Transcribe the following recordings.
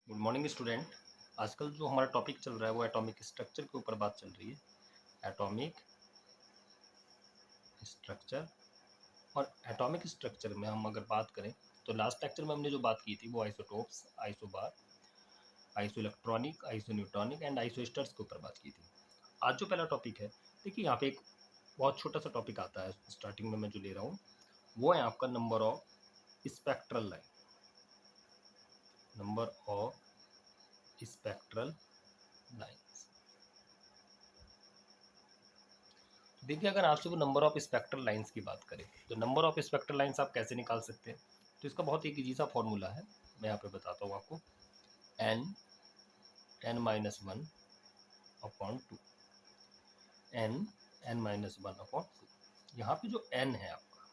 Good morning student. आजकल जो हमारा टॉपिक चल रहा है वो एटॉमिक स्ट्रक्चर के ऊपर बात चल रही है। Atomic structure. और एटॉमिक स्ट्रक्चर में हम अगर बात करें तो लास्ट लेक्चर में हमने जो बात की थी वो isotopes, isobar, iso electronic, iso neutronic and isosters के ऊपर बात की थी। आज जो पहला टॉपिक है, देखिए यहाँ पे एक बहुत छोटा सा टॉपिक आता है स्टार्टिंग में मैं जो ले रहा हूँ, वो है आपका number of spectral line. Number of spectral lines. देखिए अगर आपसे वो नंबर ऑफ स्पेक्ट्रल लाइंस की बात करें तो नंबर ऑफ स्पेक्ट्रल लाइंस आप कैसे निकाल सकते हैं। तो इसका बहुत एक इजी सा फॉर्मूला है, मैं यहाँ पे बताता हूँ आपको। n -1 upon 2, n-1 upon 2। यहाँ पे जो n है आपका,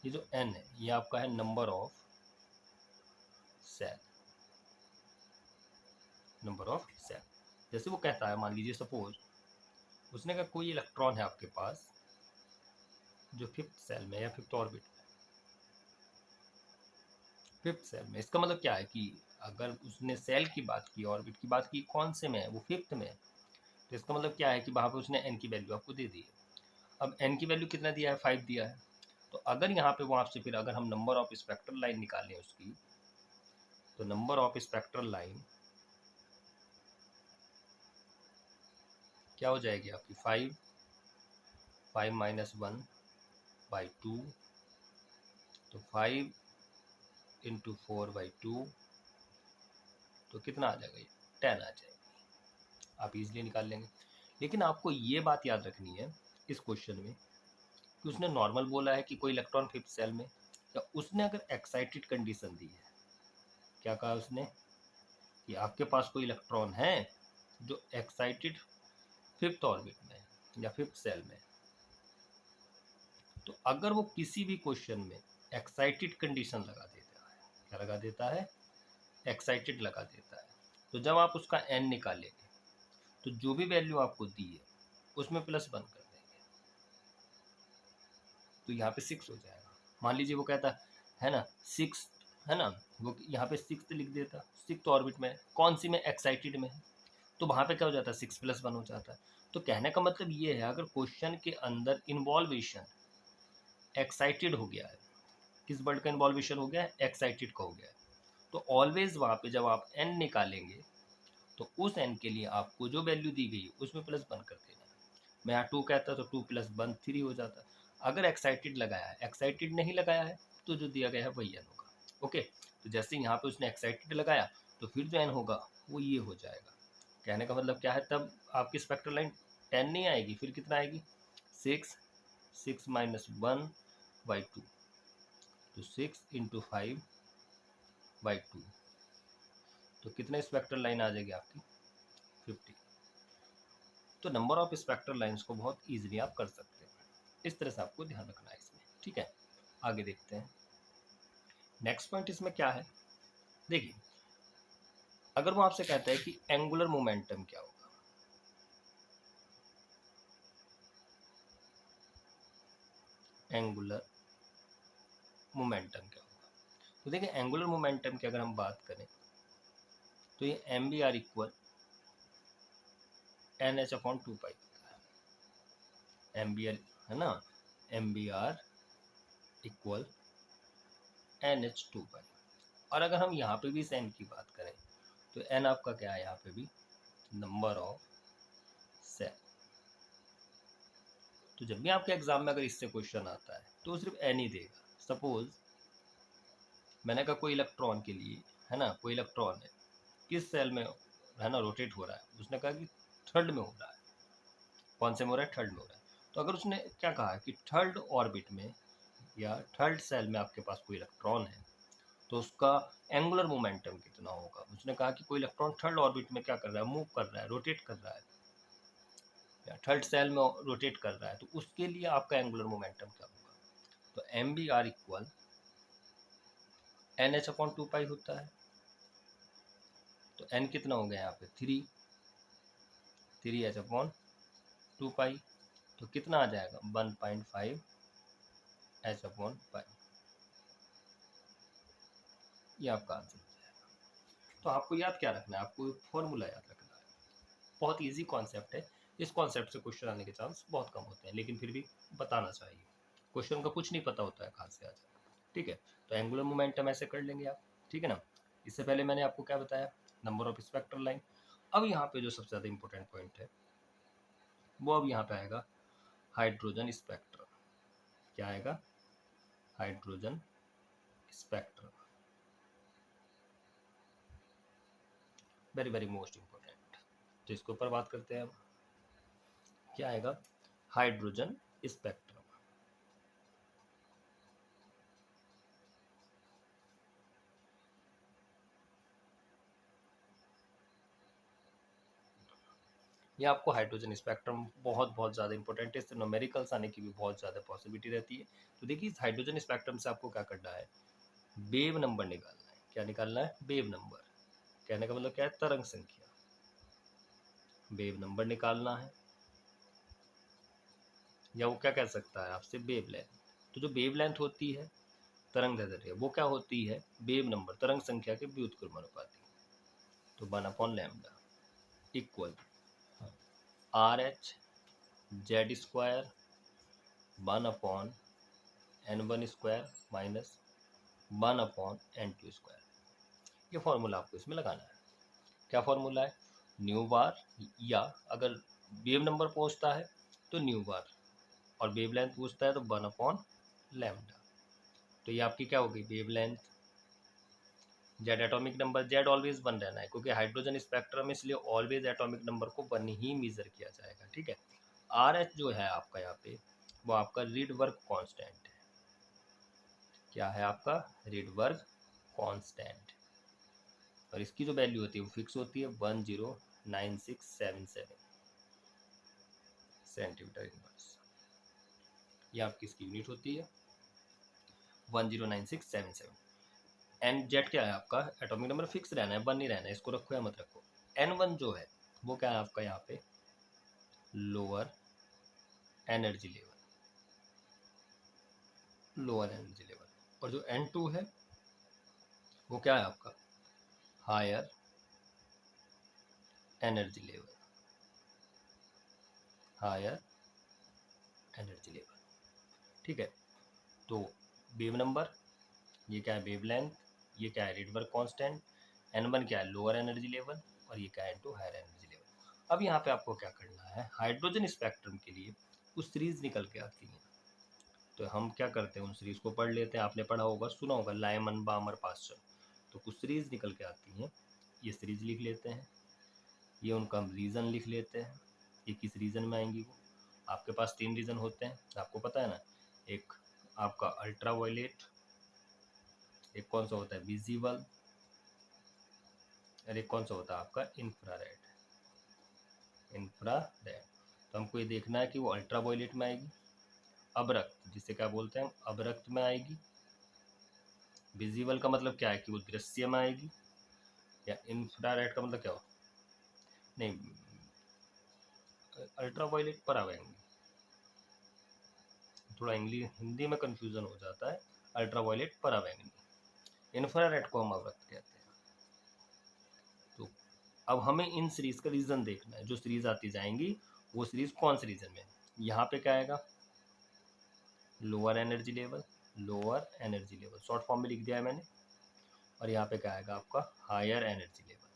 ये जो n है ये आपका है number of cell. Number of cell, जैसे वो कहता है, मान लीजिए सपोज उसने कहा कोई इलेक्ट्रॉन है आपके पास जो फिफ्थ सेल में या फिफ्थ ऑर्बिट में, फिफ्थ सेल में। इसका मतलब क्या है कि अगर उसने सेल की बात की, ऑर्बिट की बात की, कौन से में है, वो फिफ्थ में है। तो इसका मतलब क्या है कि वहाँ पे उसने एन की वैल्यू आपको दे दी है। अब एन की वैल्यू कितना दिया है, 5 दिया है। तो अगर यहाँ पे वो आपसे फिर अगर हम नंबर ऑफ स्पेक्ट्रल लाइन निकालें उसकी, तो नंबर ऑफ स्पेक्ट्रल लाइन क्या हो जाएगी आपकी, 5 -1/2। तो 5 × 4/2, तो कितना आ जाएगा, ये 10 आ जाएगा। आप इजीली निकाल लेंगे। लेकिन आपको ये बात याद रखनी है इस क्वेश्चन में कि उसने नॉर्मल बोला है कि कोई इलेक्ट्रॉन फिफ्थ सेल में, या उसने अगर एक्साइटेड कंडीशन दी है। क्या कहा उसने कि आपके पास कोई इलेक्ट्रॉन है जो एक्साइटेड फिफ्थ ऑर्बिट में या फिफ्थ सेल में। तो अगर वो किसी भी क्वेश्चन में एक्साइटेड कंडीशन लगा देता है, क्या लगा देता है, एक्साइटेड लगा देता है, तो जब आप उसका एन निकालेंगे तो जो भी वैल्यू आपको दी है उसमें +1 कर देंगे, तो यहाँ पे 6 हो जाएगा। मान लीजिए वो कहता है ना 6, है ना, वो यहाँ पे 6 लिख देता, 6 ऑर्बिट में, कौन सी में, एक्साइटेड में है। तो वहाँ पे क्या हो जाता है, 6 + 1 हो जाता है। तो कहने का मतलब ये है, अगर क्वेश्चन के अंदर इन्वॉल्वेशन एक्साइटेड हो गया है, किस वर्ड का इन्वॉल्वेशन हो गया है, एक्साइटेड का हो गया है, तो ऑलवेज वहाँ पे जब आप एन निकालेंगे तो उस एन के लिए आपको जो वैल्यू दी गई उसमें +1 कर देना है। मैं यहाँ 2 कहता तो 2 + 1 3 हो जाता। अगर एक्साइटेड लगाया है, एक्साइटेड नहीं लगाया है तो जो दिया गया है वही एन होगा। ओके, तो जैसे यहाँ पे उसने एक्साइटेड लगाया तो फिर जो एन होगा वो ये हो जाएगा। कहने का मतलब क्या है, तब आपकी स्पेक्ट्रल लाइन 10 नहीं आएगी, फिर कितना आएगी, 6, 6 -1/2, तो 6 × 5/2, तो कितने स्पेक्ट्रल लाइन आ जाएगी आपकी, 50। तो नंबर ऑफ स्पेक्ट्रल लाइंस को बहुत इजीली आप कर सकते हैं। इस तरह से आपको ध्यान रखना है इसमें, ठीक है। आगे देखते हैं नेक्स्ट पॉइंट इसमें क्या है। देखिए अगर वो आपसे कहता है कि एंगुलर मोमेंटम क्या होगा, एंगुलर मोमेंटम क्या होगा, तो देखिए एंगुलर मोमेंटम की अगर हम बात करें तो ये mvr इक्वल NH/2π mvr, है ना, mvr इक्वल NH/2π। और अगर हम यहाँ पे भी इस n की बात करें तो n आपका क्या है, यहाँ पे भी नंबर ऑफ सेल। तो जब भी आपके एग्जाम में अगर इससे क्वेश्चन आता है तो वो सिर्फ n ही देगा। सपोज मैंने कहा कोई इलेक्ट्रॉन के लिए, है ना, कोई इलेक्ट्रॉन है किस सेल में, है ना, रोटेट हो रहा है, उसने कहा कि थर्ड में हो रहा है। कौन से में हो रहा है, थर्ड में हो रहा है। तो अगर उसने क्या कहा कि थर्ड ऑर्बिट में या थर्ड सेल में आपके पास कोई इलेक्ट्रॉन है तो उसका एंगुलर मोमेंटम कितना होगा। उसने कहा कि कोई इलेक्ट्रॉन थर्ड ऑर्बिट में क्या कर रहा है, मूव कर रहा है, रोटेट कर रहा है, या थर्ड सेल में रोटेट कर रहा है, तो उसके लिए आपका एंगुलर मोमेंटम क्या होगा। तो mvr इक्वल NH/2π होता है। तो n कितना हो गया यहाँ पे, 3h/2π, तो कितना आ जाएगा 1.5h/5। ये आपका आंसर हो जाएगा। तो आपको याद क्या रखना है, आपको फॉर्मूला याद रखना है। बहुत इजी कॉन्सेप्ट है, इस कॉन्सेप्ट से क्वेश्चन आने के चांस बहुत कम होते हैं, लेकिन फिर भी बताना चाहिए। क्वेश्चन का कुछ नहीं पता होता है कहाँ से आ जाए, ठीक है। तो एंगुलर मोमेंटम ऐसे कर लेंगे आप, ठीक है ना। इससे पहले मैंने आपको क्या बताया, नंबर ऑफ स्पेक्ट्रल लाइन। अब यहाँ पे जो सबसे ज़्यादा इंपॉर्टेंट पॉइंट है वो अब यहाँ पे आएगा, हाइड्रोजन स्पेक्ट्रम। क्या आएगा, hydrogen spectrum, very very most important. तो इसके ऊपर बात करते हैं अब, क्या आएगा, हाइड्रोजन स्पेक्ट्रम। ये आपको हाइड्रोजन स्पेक्ट्रम बहुत बहुत ज़्यादा इंपॉर्टेंट है, इससे न्यूमेरिकल्स आने की भी बहुत ज़्यादा पॉसिबिलिटी रहती है। तो देखिए इस हाइड्रोजन स्पेक्ट्रम से आपको क्या करना है, वेव नंबर निकालना है। क्या निकालना है, वेव नंबर। कहने का मतलब क्या है, तरंग संख्या, वेव नंबर निकालना है। या वो क्या कह सकता है आपसे, वेव लेंथ। तो जो वेव लेंथ होती है तरंग दैर्ध्य, वो क्या होती है, वेव नंबर, तरंग संख्या के व्युत्क्रमानुपाती। तो 1/λ equal RH Z² 1/N1² minus 1/N2²। ये फॉर्मूला आपको इसमें लगाना है। क्या फॉर्मूला है, न्यू बार, या अगर वेव नंबर पूछता है तो न्यू बार, और वेव लेंथ पूछता है तो 1/λ। तो ये आपकी क्या होगी, wave length. Z atomic number, Z always 1 रहना है क्योंकि हाइड्रोजन स्पेक्ट्रम, इसलिए ऑलवेज एटॉमिक नंबर को 1 ही मेजर किया जाएगा, ठीक है। आर एच जो है आपका यहाँ पे, वो आपका रीडबर्ग कांस्टेंट है। क्या है आपका, रीडबर्ग कांस्टेंट। और इसकी जो वैल्यू होती है वो फिक्स होती है 109677 सेंटीमीटर इनवर्स। ये आपकी इसकी यूनिट होती है 109677। एन जेड क्या है आपका, एटॉमिक नंबर फिक्स रहना है, 1 नहीं रहना है, इसको रखो या मत रखो। N1 जो है वो क्या है आपका यहाँ पे, lower energy level, lower energy level. और जो N2 है वो क्या है आपका, higher energy level, higher energy level, ठीक है। तो वेव नंबर, ये क्या है, वेव लेंथ, ये क्या है, रीडबर्ग कांस्टेंट, N1 क्या है, लोअर एनर्जी लेवल, और ये क्या है, N2 हायर एनर्जी लेवल। अब यहाँ पे आपको क्या करना है, हाइड्रोजन स्पेक्ट्रम के लिए कुछ सीरीज निकल के आती हैं। तो हम क्या करते हैं, उन सीरीज को पढ़ लेते हैं। आपने पढ़ा होगा, सुना होगा, लायमन, बामर, पास्चर। तो कुछ सीरीज निकल के आती हैं, ये सीरीज लिख लेते हैं, ये उनका हम रीज़न लिख लेते हैं, ये किस रीज़न में आएंगी वो। आपके पास 3 रीज़न होते हैं, आपको पता है ना। एक आपका अल्ट्रा वायलेट, एक कौन सा होता है, विजिबल, और एक कौन सा होता है आपका, इंफ्रारेड। इंफ्रारेड, तो हमको ये देखना है कि वो अल्ट्रा वायलेट में आएगी, अबरक्त जिसे क्या बोलते हैं हम, अबरक्त में आएगी। विजिबल का मतलब क्या है कि वो दृश्य में आएगी, या इंफ्रारेड का मतलब क्या हो, नहीं, अल्ट्रा वायलेट पर आएंगे। थोड़ा इंग्लिश हिंदी में कंफ्यूजन हो जाता है, अल्ट्रा वायलेट पराबैंगनी, इंफ्रारेड को हम अवरक्त कहते हैं। तो अब हमें इन सीरीज का रीजन देखना है, जो सीरीज आती जाएंगी वो सीरीज कौन से रीजन में। यहाँ पे क्या आएगा, lower energy level, lower energy level short form में लिख दिया है मैंने। और यहाँ पे क्या आएगा आपका, higher energy level,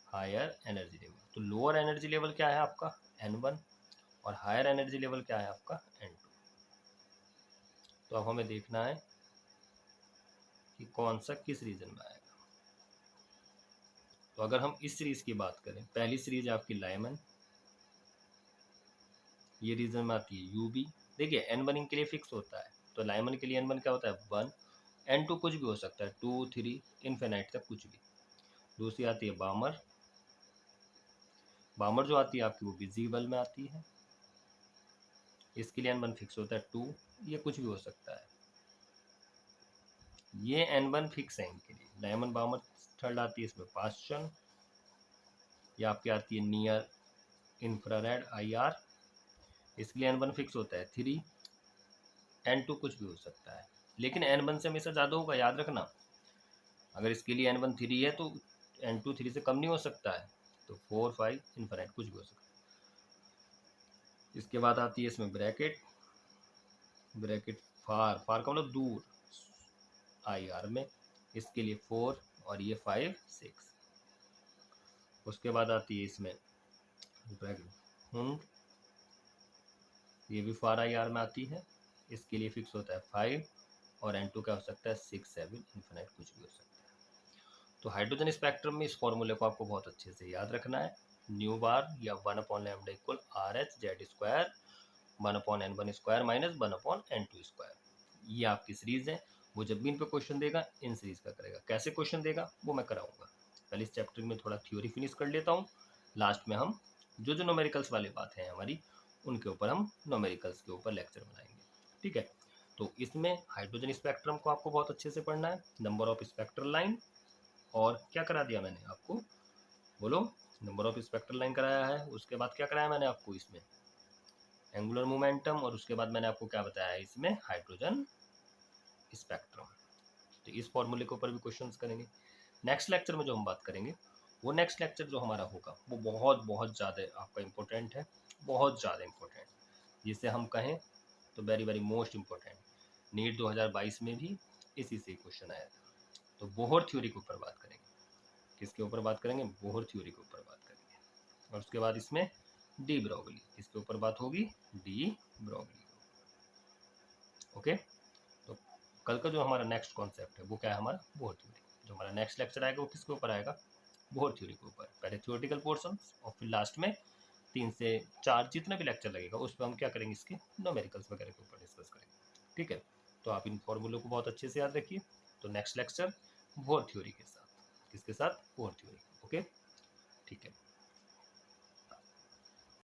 higher energy level. तो लोअर एनर्जी लेवल क्या है आपका, N1, और हायर एनर्जी लेवल क्या है आपका, N2। तो अब हमें देखना है कि कौन सा किस रीजन में आएगा। तो अगर हम इस सीरीज की बात करें, पहली सीरीज आपकी लाइमन, ये रीजन में आती है यूबी। देखिए N1 इनके लिए फिक्स होता है, तो लाइमन के लिए N1 क्या होता है, 1। N2 कुछ भी हो सकता है, 2 3 इन्फिनाइट तक कुछ भी। दूसरी आती है बामर, बामर जो आती है आपकी वो विजिबल में आती है, इसके लिए N1 फिक्स होता है 2, ये कुछ भी हो सकता है। ये N1 फिक्स है इनके लिए। लाइमन बामर थर्ड आती है इसमें पास्चन, ये आपकी आती है नियर इंफ्रारेड IR, इसके लिए N1 फिक्स होता है 3, N2 कुछ भी हो सकता है, लेकिन N1 से हमेशा ज़्यादा होगा, याद रखना। अगर इसके लिए n1 3 है तो n2 3 से कम नहीं हो सकता है, तो 4 5 इन्फिनिट कुछ भी हो सकता है। इसके बाद आती है इसमें ब्रैकेट, ब्रैकेट फार, फार का मतलब दूर, आई आर में, इसके लिए 4 और ये 5 6। उसके बाद आती है इसमें ब्रैकेट हुंड, ये भी फार आई आर में आती है, इसके लिए फिक्स होता है 5 और n2 क्या हो सकता है 6 7 इन्फिनिट कुछ भी हो सकता है। तो हाइड्रोजन स्पेक्ट्रम में इस फॉर्मूले को आपको बहुत अच्छे से याद रखना है। न्यू बार या 1/λ equal R H Z square 1/n1 square minus 1/n2 square. ये आपकी सीरीज है, वो जब भी इन पे क्वेश्चन देगा इन सीरीज का करेगा। कैसे क्वेश्चन देगा वो मैं कराऊंगा। पहले इस चैप्टर में थोड़ा थ्योरी फिनिश कर लेता हूँ, लास्ट में हम जो जो नोमेरिकल्स वाली बात है हमारी उनके ऊपर हम नोमेरिकल्स के ऊपर लेक्चर बनाएंगे, ठीक है। तो इसमें हाइड्रोजन स्पेक्ट्रम को आपको बहुत अच्छे से पढ़ना है, नंबर ऑफ स्पेक्ट्रल लाइन, और क्या करा दिया मैंने आपको, बोलो, नंबर ऑफ स्पेक्ट्रल लाइन कराया है। उसके बाद क्या कराया मैंने आपको इसमें एंगुलर मोमेंटम, और उसके बाद मैंने आपको क्या बताया है इसमें हाइड्रोजन स्पेक्ट्रम। तो इस फॉर्मूले के ऊपर भी क्वेश्चंस करेंगे। नेक्स्ट लेक्चर में जो हम बात करेंगे, वो नेक्स्ट लेक्चर जो हमारा होगा वो बहुत बहुत ज़्यादा आपका इम्पोर्टेंट है, बहुत ज़्यादा इम्पोर्टेंट, जिसे हम कहें तो very very most important. NEET 2022 में भी इसी से क्वेश्चन आया था। तो बोहर थ्योरी के ऊपर बात करेंगे। किसके ऊपर बात करेंगे? बोहर थ्योरी के ऊपर बात करेंगे। और उसके बाद इसमें डी ब्रोगली, इसके ऊपर बात होगी डी ब्रोगली। ओके, तो कल का जो हमारा नेक्स्ट कॉन्सेप्ट है वो क्या है हमारा बोहर थ्योरी। जो हमारा नेक्स्ट लेक्चर आएगा वो किसके ऊपर आएगा? बोहर थ्योरी के ऊपर। पहले थ्योरेटिकल पोर्शन और फिर लास्ट में 3 से 4 जितना भी लेक्चर लगेगा उस पर हम क्या करेंगे, इसके न्यूमेरिकल्स वगैरह के ऊपर डिस्कस करेंगे, ठीक है। तो आप इन फॉर्मूलों को बहुत अच्छे से याद रखिए। तो नेक्स्ट लेक्चर बोहर थ्योरी के साथ, किसके साथ? Bohr theory. ओके।